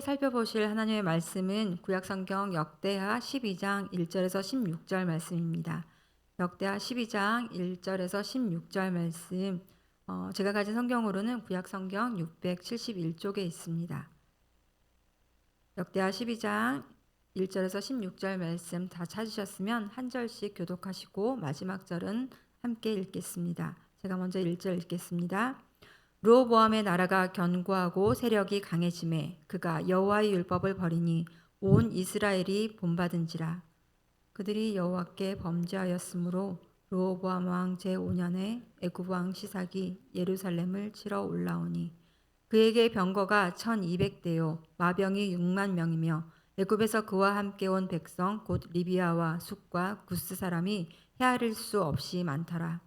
살펴보실 하나님의 말씀은 구약성경 역대하 12장 1절에서 16절 말씀입니다. 역대하 12장 1절에서 16절 말씀, 제가 가진 성경으로는 구약성경 671쪽에 있습니다. 역대하 12장 1절에서 16절 말씀 다 찾으셨으면 한 절씩 교독하시고 마지막 절은 함께 읽겠습니다. 제가 먼저 1절 읽겠습니다. 르호보암의 나라가 견고하고 세력이 강해짐에 그가 여호와의 율법을 버리니 온 이스라엘이 본받은지라. 그들이 여호와께 범죄하였으므로 르호보암 왕 제5년에 애굽 왕 시삭이 예루살렘을 치러 올라오니 그에게 병거가 1200대요 마병이 6만 명이며 애굽에서 그와 함께 온 백성 곧 리비아와 숫과 구스 사람이 헤아릴 수 없이 많더라.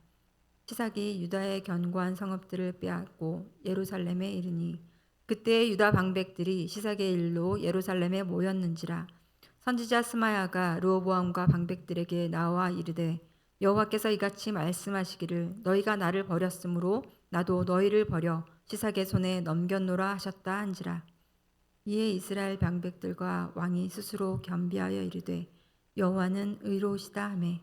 시삭이 유다의 견고한 성읍들을 빼앗고 예루살렘에 이르니 그때 유다 방백들이 시삭의 일로 예루살렘에 모였는지라. 선지자 스마야가 르호보암과 방백들에게 나와 이르되 여호와께서 이같이 말씀하시기를 너희가 나를 버렸으므로 나도 너희를 버려 시삭의 손에 넘겼노라 하셨다 한지라. 이에 이스라엘 방백들과 왕이 스스로 겸비하여 이르되 여호와는 의로우시다 하매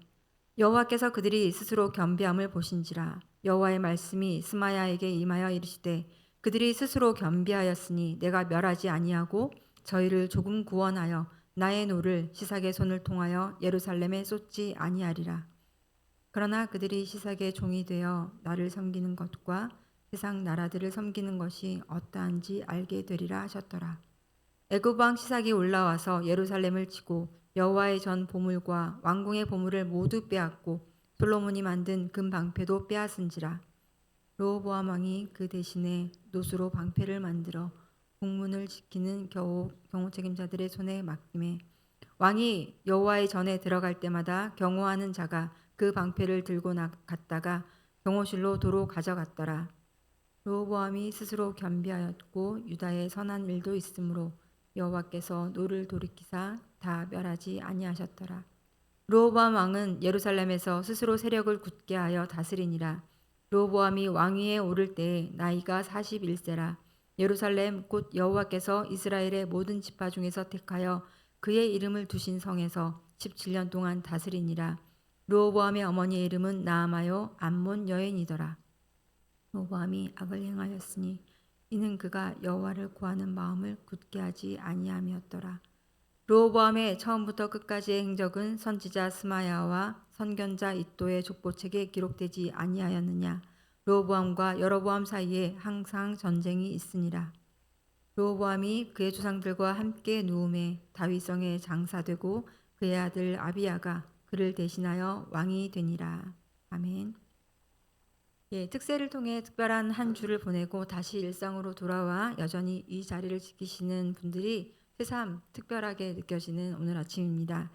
여호와께서 그들이 스스로 겸비함을 보신지라. 여호와의 말씀이 스마야에게 임하여 이르시되 그들이 스스로 겸비하였으니 내가 멸하지 아니하고 저희를 조금 구원하여 나의 노를 시삭의 손을 통하여 예루살렘에 쏟지 아니하리라. 그러나 그들이 시삭의 종이 되어 나를 섬기는 것과 세상 나라들을 섬기는 것이 어떠한지 알게 되리라 하셨더라. 애굽 왕 시삭이 올라와서 예루살렘을 치고 여호와의 전 보물과 왕궁의 보물을 모두 빼앗고 솔로몬이 만든 금 방패도 빼앗은지라. 르호보암 왕이 그 대신에 노수로 방패를 만들어 국문을 지키는 경호 책임자들의 손에 맡김에 왕이 여호와의 전에 들어갈 때마다 경호하는 자가 그 방패를 들고 갔다가 경호실로 도로 가져갔더라. 르호보암이 스스로 겸비하였고 유다에 선한 일도 있으므로 여호와께서 노를 돌이키사 다 멸하지 아니하셨더라. 르호보암 왕은 예루살렘에서 스스로 세력을 굳게 하여 다스리니라. 르호보암이 왕위에 오를 때에 나이가 41세라. 예루살렘 곧 여호와께서 이스라엘의 모든 지파 중에서 택하여 그의 이름을 두신 성에서 17년 동안 다스리니라. 르호보암의 어머니의 이름은 나아마요 암몬 여인이더라. 르호보암이 악을 행하였으니 이는 그가 여호와를 구하는 마음을 굳게 하지 아니함이었더라. 르호보암의 처음부터 끝까지의 행적은 선지자 스마야와 선견자 이도의 족보책에 기록되지 아니하였느냐. 르호보암과 여로보암 사이에 항상 전쟁이 있으니라. 르호보암이 그의 조상들과 함께 누움에 다윗성에 장사되고 그의 아들 아비야가 그를 대신하여 왕이 되니라. 아멘. 특세를 통해 특별한 한 주를 보내고 다시 일상으로 돌아와 여전히 이 자리를 지키시는 분들이 새삼 특별하게 느껴지는 오늘 아침입니다.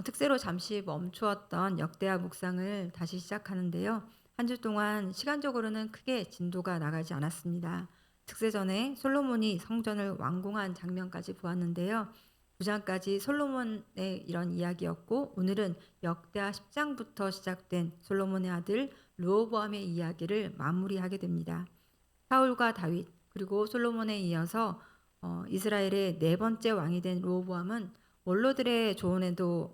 특세로 잠시 멈추었던 역대하 묵상을 다시 시작하는데요. 한 주 동안 시간적으로는 크게 진도가 나가지 않았습니다. 특세 전에 솔로몬이 성전을 완공한 장면까지 보았는데요. 9장까지 솔로몬의 이런 이야기였고 오늘은 역대하 10장부터 시작된 솔로몬의 아들 르호보암의 이야기를 마무리하게 됩니다. 사울과 다윗 그리고 솔로몬에 이어서 이스라엘의 네 번째 왕이 된 르호보암은 원로들의 조언도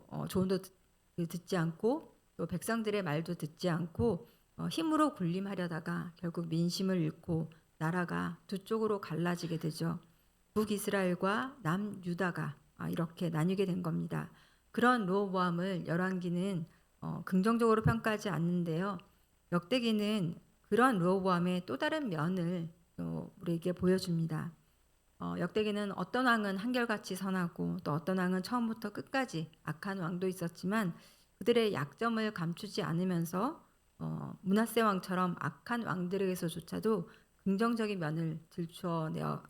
듣지 않고 또 백성들의 말도 듣지 않고 힘으로 군림하려다가 결국 민심을 잃고 나라가 두 쪽으로 갈라지게 되죠. 북이스라엘과 남유다가 이렇게 나뉘게 된 겁니다. 그런 르호보암을 열왕기는 긍정적으로 평가하지 않는데요. 역대기는 그런 르호보암의 또 다른 면을 우리에게 보여줍니다. 역대기는 어떤 왕은 한결같이 선하고 또 어떤 왕은 처음부터 끝까지 악한 왕도 있었지만 그들의 약점을 감추지 않으면서 므낫세 왕처럼 악한 왕들에게서조차도 긍정적인 면을 들추어내어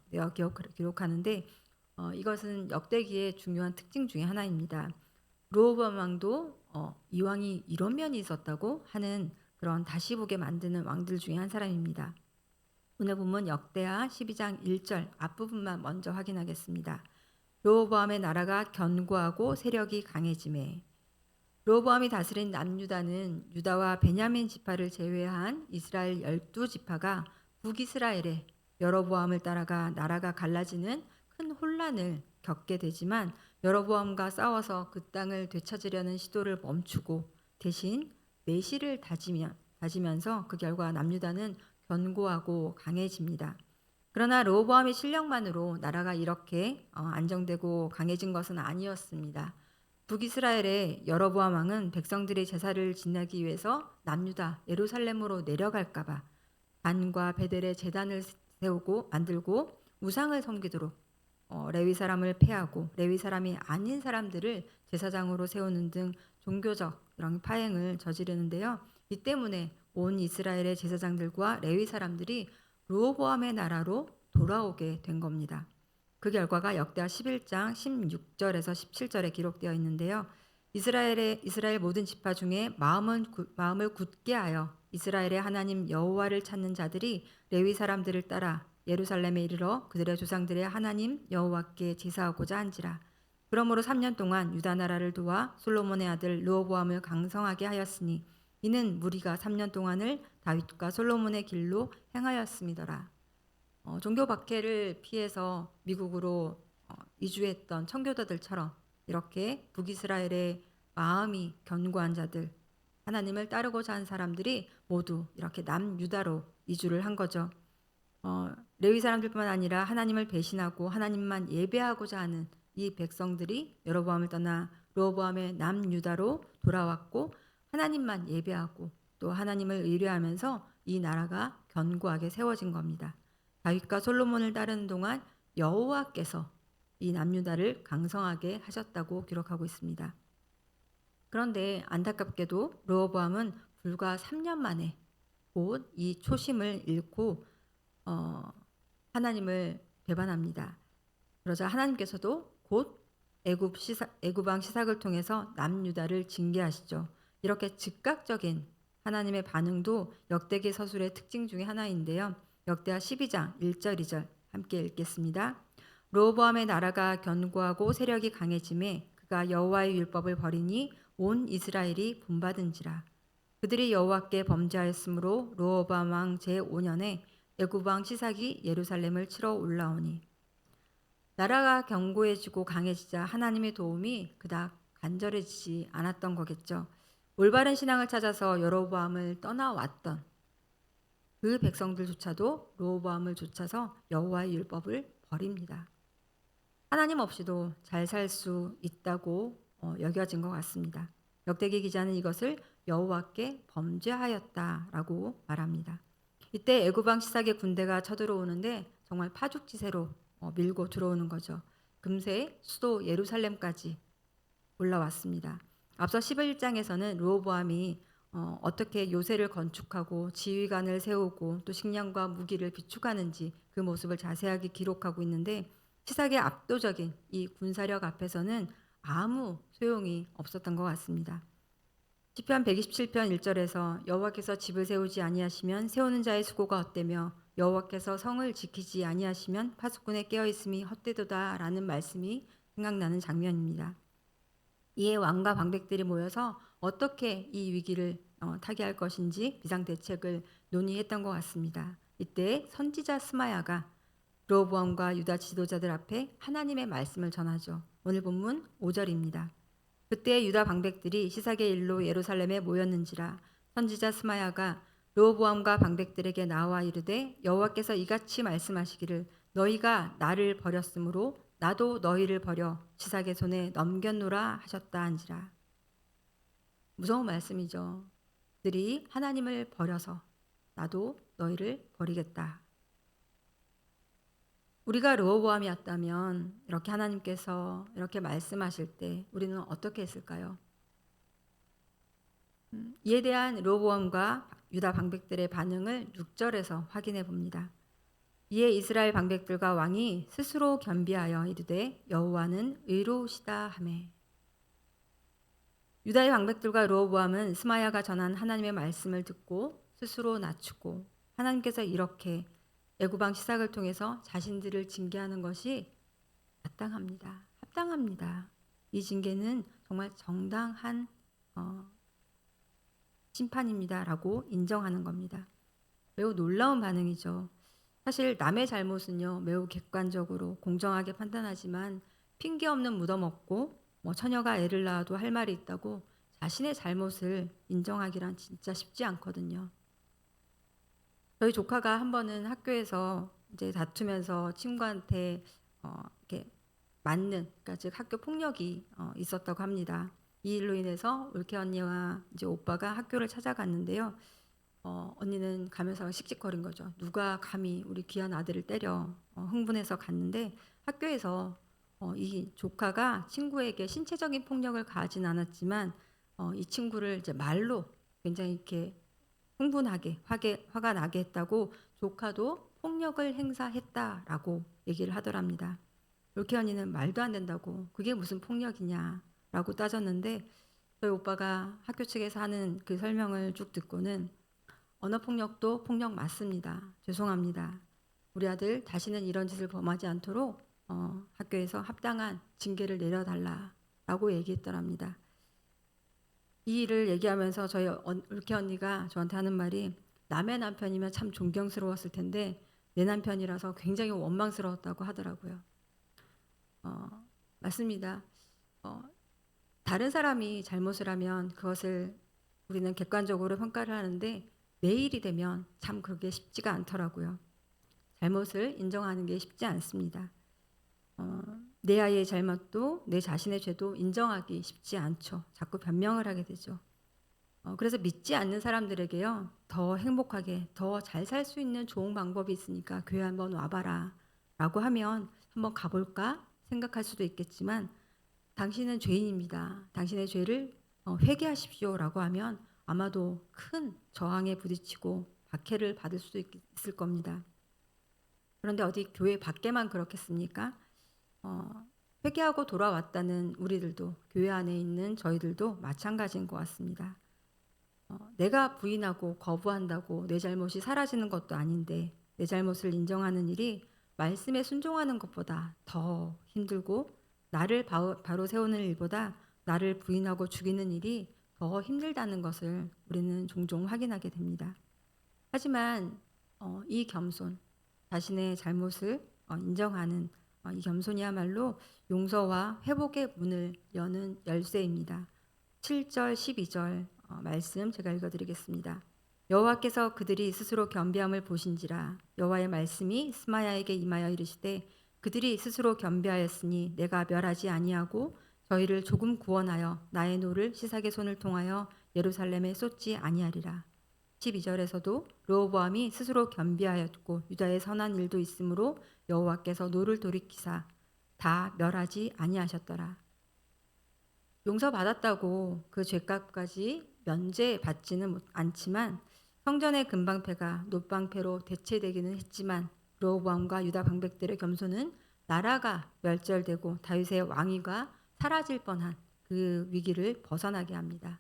기록하는데 이것은 역대기의 중요한 특징 중에 하나입니다. 르호보암 왕도 이 왕이 이런 면이 있었다고 하는 그런 다시 보게 만드는 왕들 중에 한 사람입니다. 오늘 본문 역대하 12장 1절 앞부분만 먼저 확인하겠습니다. 르호보암의 나라가 견고하고 세력이 강해짐에. 르호보암이 다스린 남유다는 유다와 베냐민 지파를 제외한 이스라엘 12지파가 북이스라엘에 여로보암을 따라가 나라가 갈라지는 큰 혼란을 겪게 되지만 여로보암과 싸워서 그 땅을 되찾으려는 시도를 멈추고 대신 매시를 다지면서 그 결과 남유다는 견고하고 강해집니다. 그러나 르호보암의 실력만으로 나라가 이렇게 안정되고 강해진 것은 아니었습니다. 북이스라엘의 여로보암 왕은 백성들의 제사를 지내기 위해서 남유다 예루살렘으로 내려갈까 봐 단과 베델의 제단을 세우고 만들고 우상을 섬기도록 레위 사람을 폐하고 레위 사람이 아닌 사람들을 제사장으로 세우는 등 종교적 이런 파행을 저지르는데요. 이 때문에 온 이스라엘의 제사장들과 레위 사람들이 르호보암의 나라로 돌아오게 된 겁니다. 그 결과가 역대하 11장 16절에서 17절에 기록되어 있는데요. 이스라엘 모든 지파 중에 마음을 굳게 하여 이스라엘의 하나님 여호와를 찾는 자들이 레위 사람들을 따라 예루살렘에 이르러 그들의 조상들의 하나님 여호와께 제사하고자 한지라. 그러므로 3년 동안 유다 나라를 도와 솔로몬의 아들 르호보암을 강성하게 하였으니 이는 무리가 3년 동안을 다윗과 솔로몬의 길로 행하였음이더라. 종교 박해를 피해서 미국으로 이주했던 청교도들처럼 이렇게 북이스라엘의 마음이 견고한 자들, 하나님을 따르고자 한 사람들이 모두 이렇게 남유다로 이주를 한 거죠. 레위 사람들뿐만 아니라 하나님을 배신하고 하나님만 예배하고자 하는 이 백성들이 여로보암을 떠나 르호보암의 남유다로 돌아왔고 하나님만 예배하고 또 하나님을 의뢰하면서 이 나라가 견고하게 세워진 겁니다. 다윗과 솔로몬을 따르는 동안 여호와께서 이 남유다를 강성하게 하셨다고 기록하고 있습니다. 그런데 안타깝게도 르호보암은 불과 3년 만에 곧 이 초심을 잃고 하나님을 배반합니다. 그러자 하나님께서도 곧 애굽왕 시삭을 통해서 남유다를 징계하시죠. 이렇게 즉각적인 하나님의 반응도 역대기 서술의 특징 중에 하나인데요. 역대하 12장 1절 2절 함께 읽겠습니다. 르호보암의 나라가 견고하고 세력이 강해짐에 그가 여호와의 율법을 버리니 온 이스라엘이 분받은지라. 그들이 여호와께 범죄하였으므로 르호보암 왕 제5년에 애굽 왕 시삭이 예루살렘을 치러 올라오니. 나라가 견고해지고 강해지자 하나님의 도움이 그닥 간절해지지 않았던 거겠죠. 올바른 신앙을 찾아서 여로보암을 떠나왔던 그 백성들조차도 르호보암을 좇아서 여호와의 율법을 버립니다. 하나님 없이도 잘 살 수 있다고 여겨진 것 같습니다. 역대기 기자는 이것을 여호와께 범죄하였다라고 말합니다. 이때 애굽 왕 시삭의 군대가 쳐들어오는데 정말 파죽지세로 밀고 들어오는 거죠. 금세 수도 예루살렘까지 올라왔습니다. 앞서 11장에서는 르호보암이 어떻게 요새를 건축하고 지휘관을 세우고 또 식량과 무기를 비축하는지 그 모습을 자세하게 기록하고 있는데 시삭의 압도적인 이 군사력 앞에서는 아무 소용이 없었던 것 같습니다. 시편 127편 1절에서 여호와께서 집을 세우지 아니하시면 세우는 자의 수고가 헛되며 여호와께서 성을 지키지 아니하시면 파수꾼의 깨어있음이 헛되도다 라는 말씀이 생각나는 장면입니다. 이에 왕과 방백들이 모여서 어떻게 이 위기를 타개할 것인지 비상대책을 논의했던 것 같습니다. 이때 선지자 스마야가 르호보암과 유다 지도자들 앞에 하나님의 말씀을 전하죠. 오늘 본문 5절입니다. 그때 유다 방백들이 시삭의 일로 예루살렘에 모였는지라 선지자 스마야가 르호보암과 방백들에게 나와 이르되 여호와께서 이같이 말씀하시기를 너희가 나를 버렸으므로 나도 너희를 버려 시삭의 손에 넘겼노라 하셨다 한지라. 무서운 말씀이죠. 그들이 하나님을 버려서 나도 너희를 버리겠다. 우리가 르호보암이었다면 이렇게 하나님께서 이렇게 말씀하실 때 우리는 어떻게 했을까요? 이에 대한 르호보암과 유다 방백들의 반응을 6절에서 확인해 봅니다. 이에 이스라엘 방백들과 왕이 스스로 겸비하여 이르되 여호와는 의로우시다 하매. 유다의 방백들과 르호보암은 스마야가 전한 하나님의 말씀을 듣고 스스로 낮추고 하나님께서 이렇게 애굽 왕 시삭을 통해서 자신들을 징계하는 것이 마땅합니다. 합당합니다. 이 징계는 정말 정당한 심판입니다라고 인정하는 겁니다. 매우 놀라운 반응이죠. 사실 남의 잘못은요 매우 객관적으로 공정하게 판단하지만 핑계 없는 무덤 없고 뭐 처녀가 애를 낳아도 할 말이 있다고 자신의 잘못을 인정하기란 진짜 쉽지 않거든요. 저희 조카가 한 번은 학교에서 이제 다투면서 친구한테 이렇게 맞는, 그러니까 즉 학교 폭력이 있었다고 합니다. 이 일로 인해서 올케 언니와 이제 오빠가 학교를 찾아갔는데요. 언니는 가면서 씩씩거린 거죠. 누가 감히 우리 귀한 아들을 때려. 흥분해서 갔는데 학교에서 이 조카가 친구에게 신체적인 폭력을 가하진 않았지만 이 친구를 이제 말로 굉장히 이렇게 흥분하게 화가 나게 했다고 조카도 폭력을 행사했다라고 얘기를 하더랍니다. 올케 언니는 말도 안 된다고 그게 무슨 폭력이냐라고 따졌는데 저희 오빠가 학교 측에서 하는 그 설명을 쭉 듣고는 언어폭력도 폭력 맞습니다. 죄송합니다. 우리 아들 다시는 이런 짓을 범하지 않도록 학교에서 합당한 징계를 내려달라라고 얘기했더랍니다. 이 일을 얘기하면서 저희 올케 언니가 저한테 하는 말이 남의 남편이면 참 존경스러웠을 텐데 내 남편이라서 굉장히 원망스러웠다고 하더라고요. 맞습니다. 어, 다른 사람이 잘못을 하면 그것을 우리는 객관적으로 평가를 하는데 내 일이 되면 참 그게 쉽지가 않더라고요. 잘못을 인정하는 게 쉽지 않습니다. 내 아이의 잘못도 내 자신의 죄도 인정하기 쉽지 않죠. 자꾸 변명을 하게 되죠. 그래서 믿지 않는 사람들에게요, 더 행복하게, 더 잘 살 수 있는 좋은 방법이 있으니까 교회 한번 와봐라 라고 하면 한번 가볼까 생각할 수도 있겠지만 당신은 죄인입니다. 당신의 죄를 회개하십시오 라고 하면 아마도 큰 저항에 부딪히고 박해를 받을 수도 있을 겁니다. 그런데 어디 교회 밖에만 그렇겠습니까? 회개하고 돌아왔다는 우리들도, 교회 안에 있는 저희들도 마찬가지인 것 같습니다. 내가 부인하고 거부한다고 내 잘못이 사라지는 것도 아닌데 내 잘못을 인정하는 일이 말씀에 순종하는 것보다 더 힘들고 나를 바로 세우는 일보다 나를 부인하고 죽이는 일이 더 힘들다는 것을 우리는 종종 확인하게 됩니다. 하지만 이 겸손, 자신의 잘못을 인정하는 이 겸손이야말로 용서와 회복의 문을 여는 열쇠입니다. 7절, 12절 말씀 제가 읽어드리겠습니다. 여호와께서 그들이 스스로 겸비함을 보신지라 여호와의 말씀이 스마야에게 임하여 이르시되 그들이 스스로 겸비하였으니 내가 멸하지 아니하고 저희를 조금 구원하여 나의 노를 시삭의 손을 통하여 예루살렘에 쏟지 아니하리라. 12절에서도 르호보암이 스스로 겸비하였고 유다의 선한 일도 있으므로 여호와께서 노를 돌이키사 다 멸하지 아니하셨더라. 용서받았다고 그 죄값까지 면제받지는 않지만 성전의 금방패가 놋방패로 대체되기는 했지만 르호보암과 유다 방백들의 겸손은 나라가 멸절되고 다윗의 왕위가 사라질 뻔한 그 위기를 벗어나게 합니다.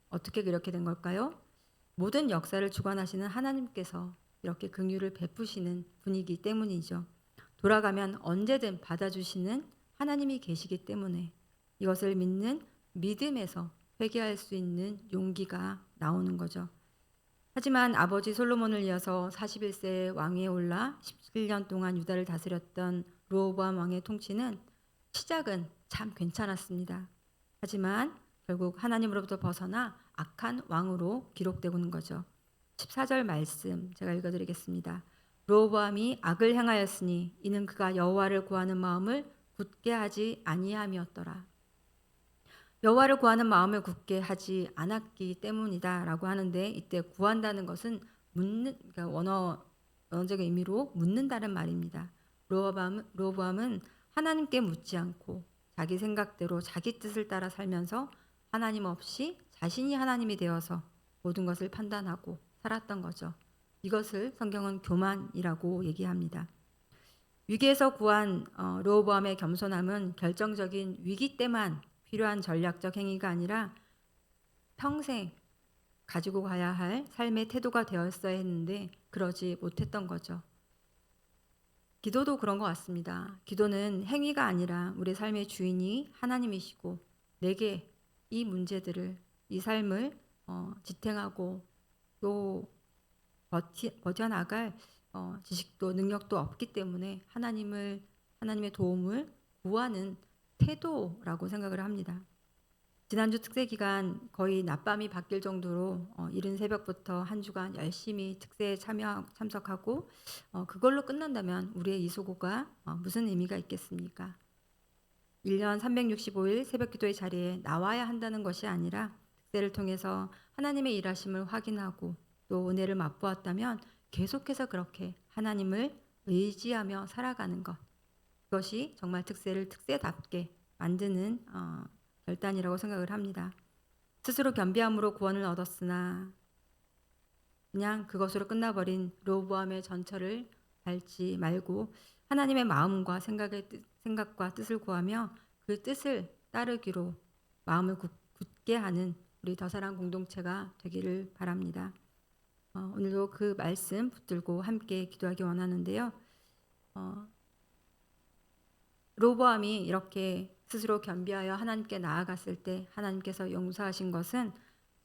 어떻게 그렇게 된 걸까요? 모든 역사를 주관하시는 하나님께서 이렇게 긍휼을 베푸시는 분이기 때문이죠. 돌아가면 언제든 받아주시는 하나님이 계시기 때문에 이것을 믿는 믿음에서 회개할 수 있는 용기가 나오는 거죠. 하지만 아버지 솔로몬을 이어서 41세의 왕위에 올라 17년 동안 유다를 다스렸던 르호보암 왕의 통치는 시작은 참 괜찮았습니다. 하지만 결국 하나님으로부터 벗어나 악한 왕으로 기록되고 있는 거죠. 14절 말씀 제가 읽어드리겠습니다. 르호보암이 악을 행하였으니 이는 그가 여호와를 구하는 마음을 굳게 하지 아니함이었더라. 여호와를 구하는 마음을 굳게 하지 않았기 때문이다라고 하는데 이때 구한다는 것은 묻는, 그러니까 원어적인 의미로 묻는다는 말입니다. 르호보암은 하나님께 묻지 않고 자기 생각대로 자기 뜻을 따라 살면서 하나님 없이 자신이 하나님이 되어서 모든 것을 판단하고 살았던 거죠. 이것을 성경은 교만이라고 얘기합니다. 위기에서 구한 르호보암의 겸손함은 결정적인 위기 때만 필요한 전략적 행위가 아니라 평생 가지고 가야 할 삶의 태도가 되었어야 했는데 그러지 못했던 거죠. 기도도 그런 것 같습니다. 기도는 행위가 아니라 우리 삶의 주인이 하나님이시고 내게 이 문제들을, 이 삶을 지탱하고 또 버텨나갈 지식도 능력도 없기 때문에 하나님의 도움을 구하는 태도라고 생각을 합니다. 지난주 특세 기간 거의 낮밤이 바뀔 정도로 이른 새벽부터 한 주간 열심히 특세에 참석하고 그걸로 끝난다면 우리의 이 수고가 무슨 의미가 있겠습니까? 1년 365일 새벽 기도의 자리에 나와야 한다는 것이 아니라 특세를 통해서 하나님의 일하심을 확인하고 또 은혜를 맛보았다면 계속해서 그렇게 하나님을 의지하며 살아가는 것, 그것이 정말 특세를 특세답게 만드는 결단이라고 생각을 합니다. 스스로 겸비함으로 구원을 얻었으나 그냥 그것으로 끝나버린 르호보암의 전철을 밟지 말고 하나님의 마음과 생각과 뜻을 구하며 그 뜻을 따르기로 마음을 굳게 하는 우리 더사랑 공동체가 되기를 바랍니다. 오늘도 그 말씀 붙들고 함께 기도하기 원하는데요. 르호보암이 이렇게 스스로 겸비하여 하나님께 나아갔을 때 하나님께서 용서하신 것은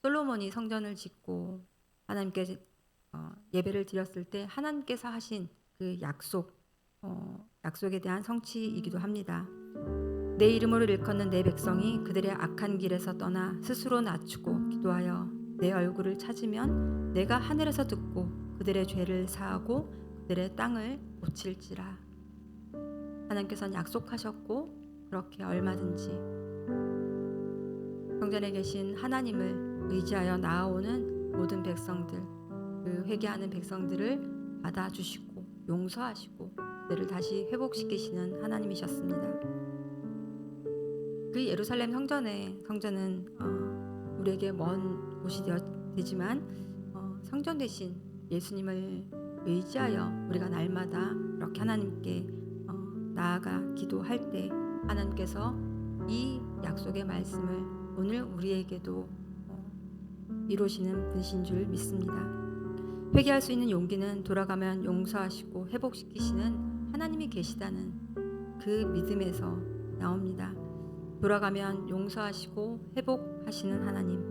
솔로몬이 성전을 짓고 하나님께 예배를 드렸을 때 하나님께서 하신 그 약속에 대한 성취이기도 합니다. 내 이름으로 일컫는 내 백성이 그들의 악한 길에서 떠나 스스로 낮추고 기도하여 내 얼굴을 찾으면 내가 하늘에서 듣고 그들의 죄를 사하고 그들의 땅을 고칠지라. 하나님께서는 약속하셨고 그렇게 얼마든지 성전에 계신 하나님을 의지하여 나아오는 모든 백성들, 그 회개하는 백성들을 받아주시고 용서하시고 그들을 다시 회복시키시는 하나님이셨습니다. 그 예루살렘 성전은 우리에게 먼 곳이 되지만 성전 대신 예수님을 의지하여 우리가 날마다 이렇게 하나님께 나아가 기도할 때 하나님께서 이 약속의 말씀을 오늘 우리에게도 이루시는 분이신 줄 믿습니다. 회개할 수 있는 용기는 돌아가면 용서하시고 회복시키시는 하나님이 계시다는 그 믿음에서 나옵니다. 돌아가면 용서하시고 회복하시는 하나님,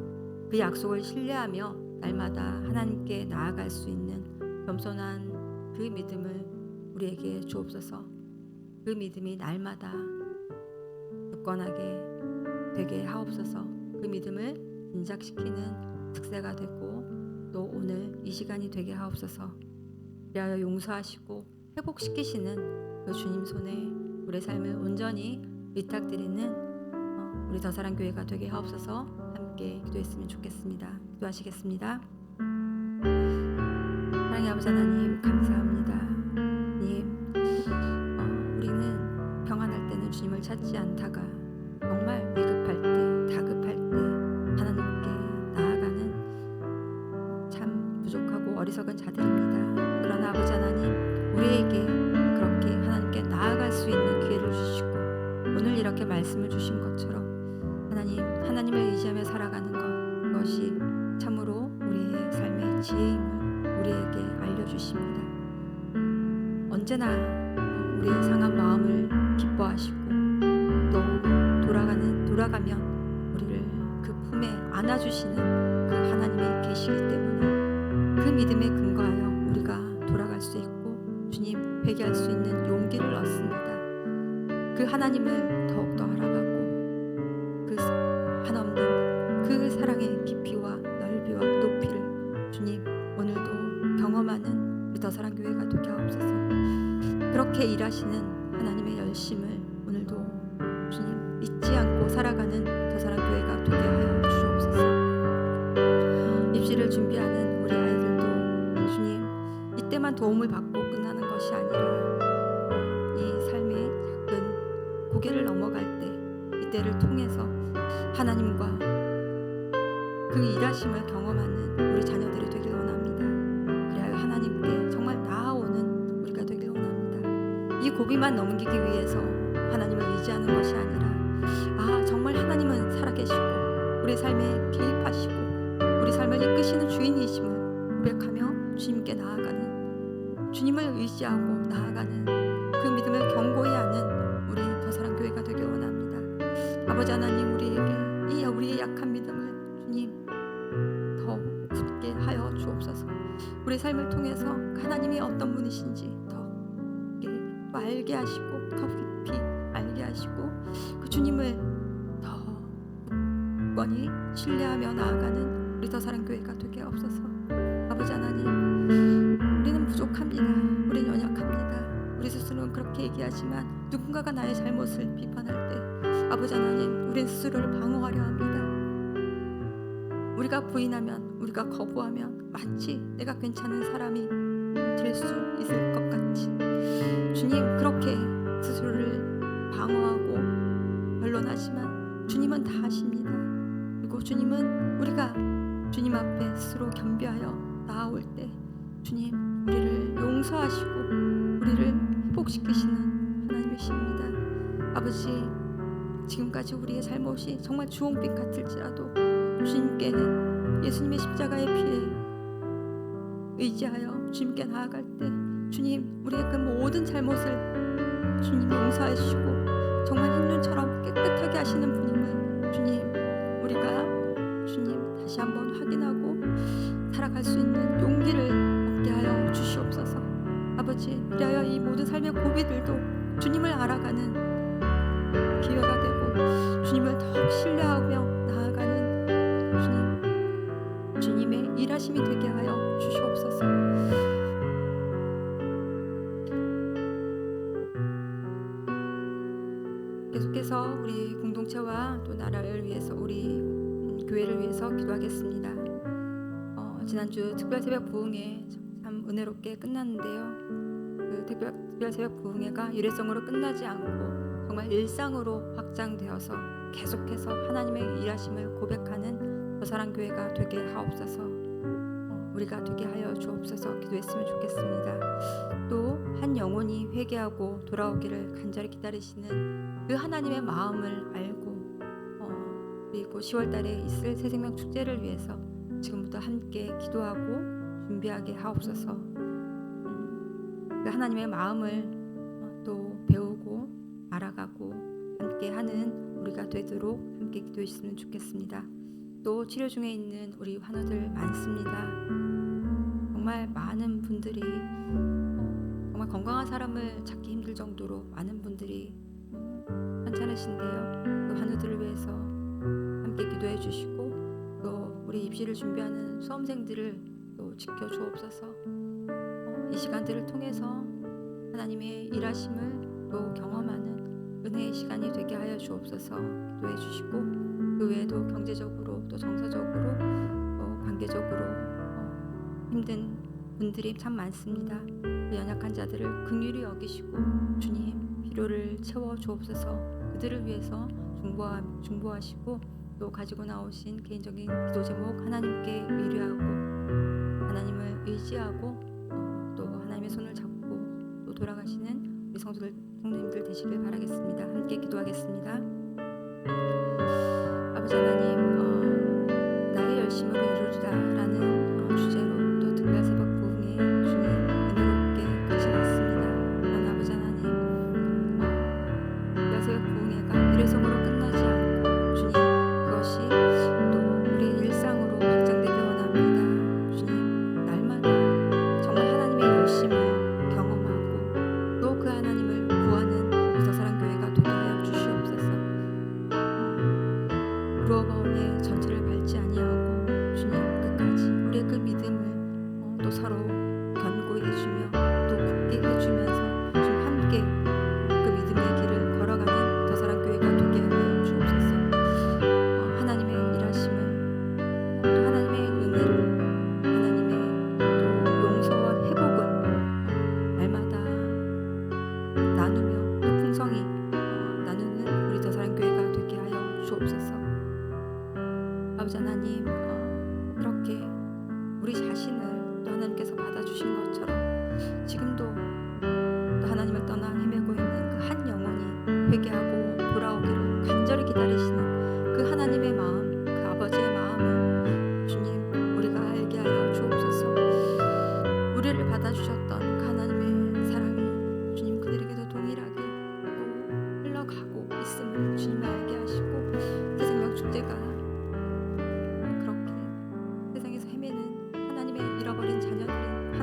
그 약속을 신뢰하며 날마다 하나님께 나아갈 수 있는 겸손한 그 믿음을 우리에게 주옵소서. 그 믿음이 날마다 굳건하게 되게 하옵소서. 그 믿음을 인작시키는 특세가 되고 또 오늘 이 시간이 되게 하옵소서. 그리하여 용서하시고 회복시키시는 그 주님 손에 우리의 삶을 온전히 위탁드리는 우리 더사랑교회가 되게 하옵소서. 함께 기도했으면 좋겠습니다. 기도하시겠습니다. 사랑의 아버지 하나님 감사합니다. 주님, 우리는 평안할 때는 주님을 찾지 않다가 정말 위급할 때, 다급할 때 하나님께 나아가는 참 부족하고 어리석은 자들입니다. 그러나 아버지 하나님, 우리에게 그렇게 하나님께 나아갈 수 있는 기회를 주시고 오늘 이렇게 말씀을 주신 것처럼 하나님을 의지하며 살아가는 것, 그것이 참으로 우리의 삶의 지혜임을 우리에게 알려주십니다. 언제나 우리의 상한 마음을 기뻐하시고 또 돌아가면 우리를 그 품에 안아주시는 그 하나님이 계시기 때문에 그 믿음에 근거하여 우리가 돌아갈 수 있고 주님 회개할 수 있는 용기를 얻습니다. 그 하나님을 더욱더 알아가고 그 한없는 그 사랑의 깊이와 넓이와 높이를 주님 오늘도 경험하는 우리 더사랑교회가 되게 하옵소서. 그렇게 일하시는 하나님의 열심을 오늘도 주님 잊지 않고 살아가는 더사랑교회가 되게 하여 주옵소서. 입시를 준비하는 우리 아이들도 주님 이때만 도움을 받고 끝나는 것이 아니라 이 삶의 작은 고개를 넘어갈 때 이때를 통해서 하나님과 그 일하심을 경험하는 우리 자녀들이 되길 원합니다. 그리하여 하나님께 정말 나아오는 우리가 되길 원합니다. 이 고비만 넘기기 위해서 하나님을 의지하는 것이 아니라 정말 하나님은 살아계시고 우리 삶에 개입하시고 우리 삶을 이끄시는 주인이심을 고백하며 주님께 나아가는, 주님을 의지하고 나아가는 그 믿음을 견고히 하는 우리 더사랑교회가 되길 원합니다. 아버지 하나님, 우리의 약한 믿음을 주님 더 굳게 하여 주옵소서. 우리 삶을 통해서 하나님이 어떤 분이신지 더 알게 하시고 더 깊이 알게 하시고 그 주님을 더 굳건히 신뢰하며 나아가는 우리 더 사랑 교회가 되게 없어서. 아버지 하나님, 우리는 부족합니다. 우리는 연약합니다. 우리 스스로는 그렇게 얘기하지만 누군가가 나의 잘못을 비판할 때 아버지 하나님, 우린 스스로를 방어하려 합니다. 우리가 부인하면, 우리가 거부하면 마치 내가 괜찮은 사람이 될 수 있을 것 같이 주님, 그렇게 스스로를 방어하고 변론하지만 주님은 다 아십니다. 그리고 주님은 우리가 주님 앞에 스스로 겸비하여 나아올 때 주님, 우리를 용서하시고 우리를 회복시키시는 하나님이십니다. 아버지, 지금까지 우리의 잘못이 정말 주홍빛 같을지라도 주님께 예수님의 십자가의 피에 의지하여 주님께 나아갈 때 주님, 우리의 그 모든 잘못을 주님 용서해 주시고 정말 흰눈처럼 깨끗하게 하시는 분임을 주님, 우리가 주님 다시 한번 확인하고 살아갈 수 있는 용기를 얻게 하여 주시옵소서. 아버지, 그리하여 이 모든 삶의 고비들도 주님을 알아가는 기회가 되고 주님을 더욱 신뢰하며 나아가는 주님의 일하심이 되게 하여 주시옵소서. 계속해서 우리 공동체와 또 나라를 위해서, 우리 교회를 위해서 기도하겠습니다. 지난주 특별 새벽 부흥회 참 은혜롭게 끝났는데요. 그 특별 새벽 부흥회가 일회성으로 끝나지 않고 정말 일상으로 확장되어서 계속해서 하나님의 일하심을 고백하는 저사랑교회가 되게 하옵소서. 우리가 되게 하여 주옵소서. 기도했으면 좋겠습니다. 또 한 영혼이 회개하고 돌아오기를 간절히 기다리시는 그 하나님의 마음을 알고 그리고 10월 달에 있을 새생명 축제를 위해서 지금부터 함께 기도하고 준비하게 하옵소서. 그 하나님의 마음을 또 배우고 알아가고 함께 하는 우리가 되도록 함께 기도해 주시면 좋겠습니다. 또 치료 중에 있는 우리 환우들 많습니다. 정말 많은 분들이 정말 건강한 사람을 찾기 힘들 정도로 많은 분들이 편찮으신데요. 그 환우들을 위해서 함께 기도해 주시고 또 우리 입시를 준비하는 수험생들을 또 지켜주옵소서. 이 시간들을 통해서 하나님의 일하심을 또 경험하는 은혜의 시간이 되게 하여 주옵소서. 기도해 주시고 그 외에도 경제적으로 또 정서적으로 또 관계적으로 힘든 분들이 참 많습니다. 그 연약한 자들을 긍휼히 여기시고 주님 필요를 채워 주옵소서. 그들을 위해서 중보하시고 또 가지고 나오신 개인적인 기도 제목 하나님께 의뢰하고 하나님을 의지하고 또 하나님의 손을 잡고 또 돌아가시는 우리 성도님들 되시길 바라겠습니다. 함께 기도하겠습니다. 아버지 하나님, 나의 열심으로 이루리라 라는 주제로 또 특별 새벽 부흥회 주님 은혜롭게 같이 왔습니다. 그러나 아버지 하나님, 특별 새벽 부흥회가 일회성으로 끝나지 않고 주님 그것이 또 우리 일상으로 확장되기 원합니다. 주님, 날마다 정말 하나님의 열심을 경험하고 또 그 하나님을 구하는 우리 저사랑교회가 되게 하여 주시옵소서. 부러움의 전체를 밟지 아니하고 주님 끝까지 우리의 그 믿음을 또 서로 견고히 해주며 또 굳게 해주면서 주님 함께 그 믿음의 길을 걸어가는 저사랑교회가 되게 하여 주옵소서. 하나님의 일하심을 또 하나님의 은혜를 하나님의 또 용서와 회복을 날마다 나누며 또 풍성히 나누는 우리 저사랑교회가 되게 하여 주옵소서. 아버지 하나님, 그렇게 우리 자신을 또 하나님께서 받아주신 것처럼 지금도 또 하나님을 떠나 헤매고 있는 그 한 영혼이 회개하고 돌아오기를 간절히 기다리시는 그 하나님의 마음, 그 아버지의 마음을 주님 우리가 알게 하여 주옵소서. 우리를 받아주셨던 그 하나님의 사랑이 주님 그들에게도 동일하게 또 흘러가고 있음을 주님 알게 하시고 새생명 축제가 그렇게 세상에서 헤매는 하나님의 잃어버린 자녀들이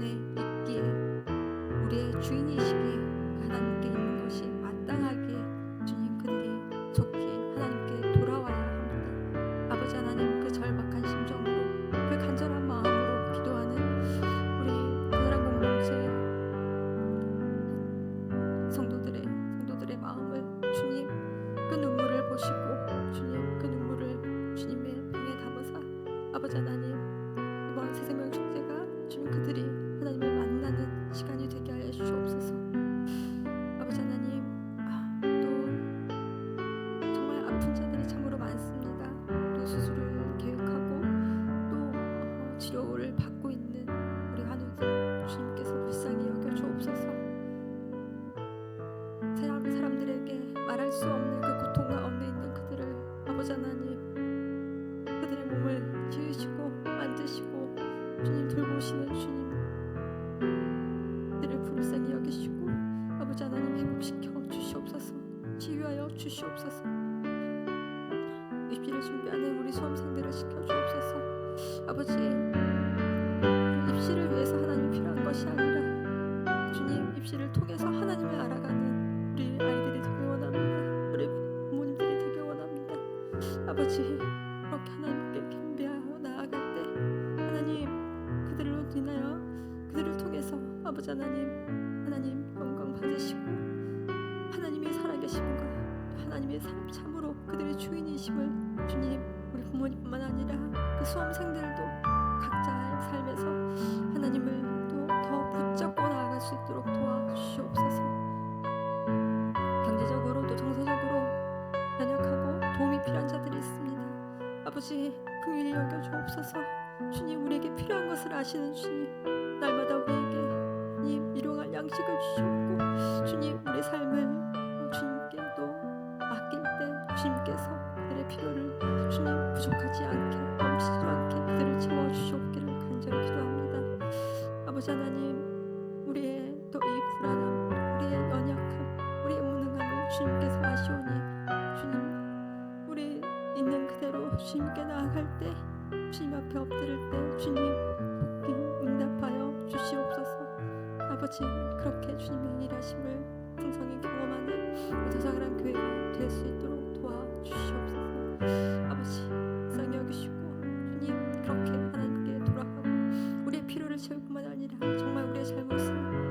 주변에 있기에 우리의 주인이시기에 하나님께 있는 것이 마땅하기에 주님 그들이 좋게 하나님께 돌아와야 합니다. 아버지 하나님 그 절박한 심정으로 그 간절한 마음으로 기도하는 우리 그사랑 공동체 성도들의 마음을 주님 그 눈물을 보시고 주님 그 눈물을 주님의 품에 담으사 아버지 하나님 이번 새생명 축제가 주님 그들이 하나님을 만나는 시간이 되게 하여 주시옵소서. 아버지 하나님 또 정말 아픈 자들이 참으로 많습니다. 또 수술을 계획하고 또 치료를 받고 있는 우리 환우들 주님께서 불쌍히 여겨 주옵소서. 사람들에게 말할 수 없는 그 고통 가운데 있는 그들을 아버지 하나님 그들의 몸을 지으시고 만드시고 주님 돌보시는 주님 그들을 불쌍히 여기시고 아버지 하나님 회복시켜 주시옵소서. 치유하여 주시옵소서. 입시를 준비하는 우리 수험생들을 시켜 주옵소서. 아버지 입시를 위해서 하나님이 필요한 것이 아니라 주님 입시를 통해서 하나님을 알아가는 우리 아이들이 되길 원합니다. 우리 부모님들이 되길 원합니다. 아버지 그렇게 하나님께 겸비하여 나아갈 때 하나님 그들로 인하여 그들을 통해서 아버지 하나님 영광 받으시고 하나님이 살아계심과 하나님의 참으로 그들의 주인이심을 주님 우리 부모님뿐만 아니라 그 수험생들도 각자의 삶에서 하나님을 또 더 붙잡고 나아갈 수 있도록 도와주시옵소서. 경제적으로도 정서적으로 연약하고 도움이 필요한 자들이 있습니다. 아버지 긍휼히 여겨 주옵소서. 주님 우리에게 필요한 것을 아시는 주님 날마다 우리에게 주님 일용할 양식을 주시옵고 주님 우리 삶을 주님께 또 맡길 때 주님께서 그들의 필요를 주님 부족하지 않게 넘치지 않게 그들을 채워주시옵기를 간절히 기도합니다. 아버지 하나님 우리의 또 이 불안함 우리의 연약함 우리의 무능함을 주님께서 아시오니 주님 우리 있는 그대로 주님께 나아갈 때 주님 앞에 엎드릴 때 주님 복귀 응답하여 주시옵소서. 아버지 그렇게 주님의 일하심을 풍성히 경험하는 도사그란 교회가 될 수 있도록 도와주시옵소서. 아버지 불쌍히 여기시고 주님 그렇게 하나님께 돌아가고 우리의 필요를 채울 뿐만 아니라 정말 우리의 잘못을